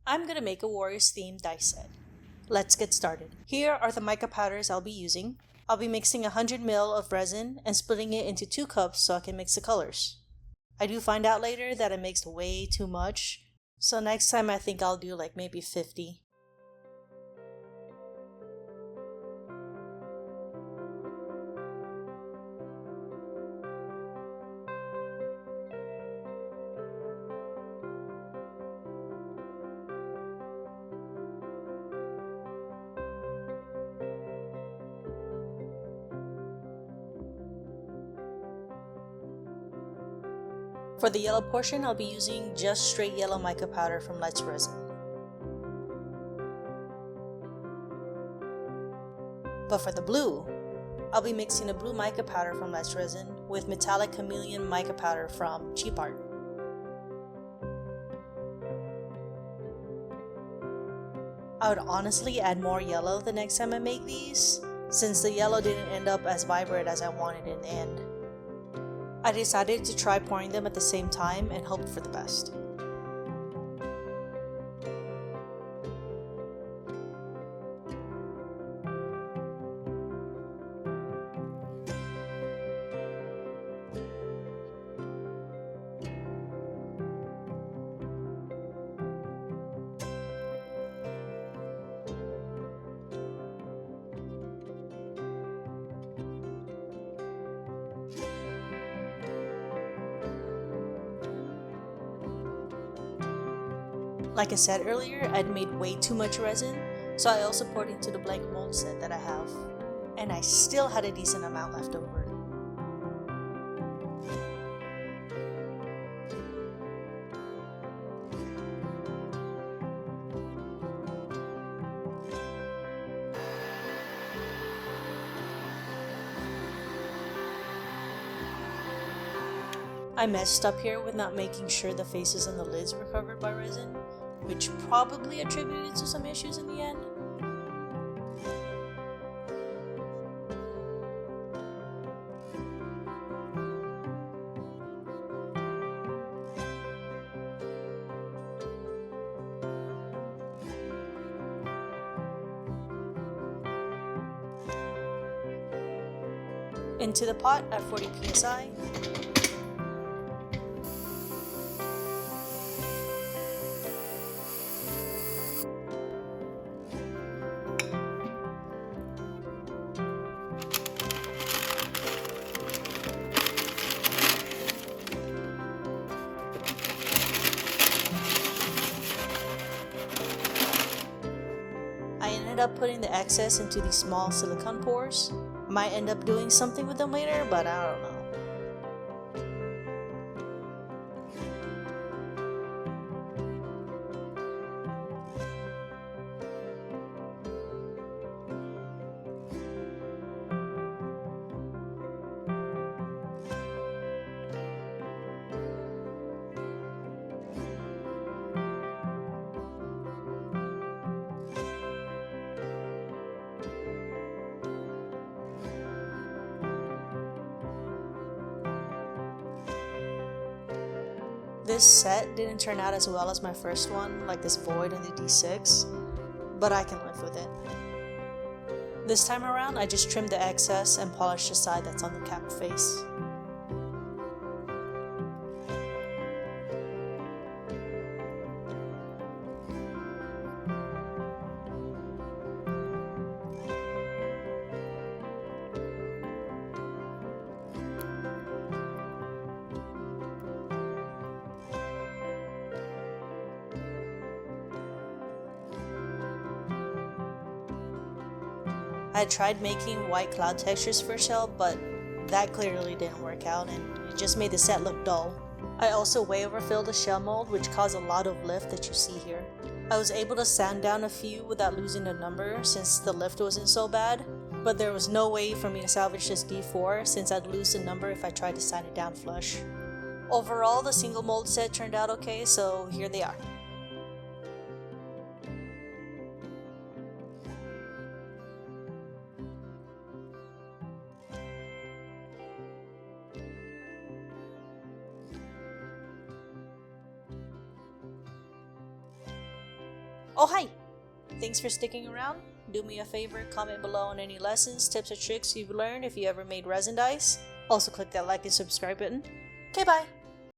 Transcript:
I'm gonna make a Warriors themed dice set. Let's get started. Here are the mica powders I'll be using. I'll be mixing 100 ml of resin and splitting it into 2 cups so I can mix the colors. I do find out later that I mixed way too much, so next time I think I'll do like maybe 50. For the yellow portion, I'll be using just straight yellow mica powder from Resin. But for the blue, I'll be mixing the blue mica powder from Resin with metallic chameleon mica powder from Cheap Art. I would honestly add more yellow the next time I make these, since the yellow didn't end up as vibrant as I wanted in the end. I decided to try pouring them at the same time and hoped for the best. Like I said earlier, I'd made way too much resin, so I also poured into the blank mold set that I have, and I still had a decent amount left over. I messed up here with not making sure the faces and the lids were covered by resin, which probably attributed to some issues in the end. Into the pot at 40 psi. I ended up putting the excess into these small silicone pores. Might end up doing something with them later, but I don't know. This set didn't turn out as well as my first one, like this void in the D6, but I can live with it. This time around, I just trimmed the excess and polished the side that's on the cap face. I tried making white cloud textures for shell, but that clearly didn't work out and it just made the set look dull. I also way overfilled the shell mold, which caused a lot of lift that you see here. I was able to sand down a few without losing the number since the lift wasn't so bad, but there was no way for me to salvage this D4 since I'd lose the number if I tried to sand it down flush. Overall, the single mold set turned out okay, so here they are. Oh, hi! Thanks for sticking around. Do me a favor, comment below on any lessons, tips, or tricks you've learned if you ever made resin dice. Also click that like and subscribe button. Okay, bye!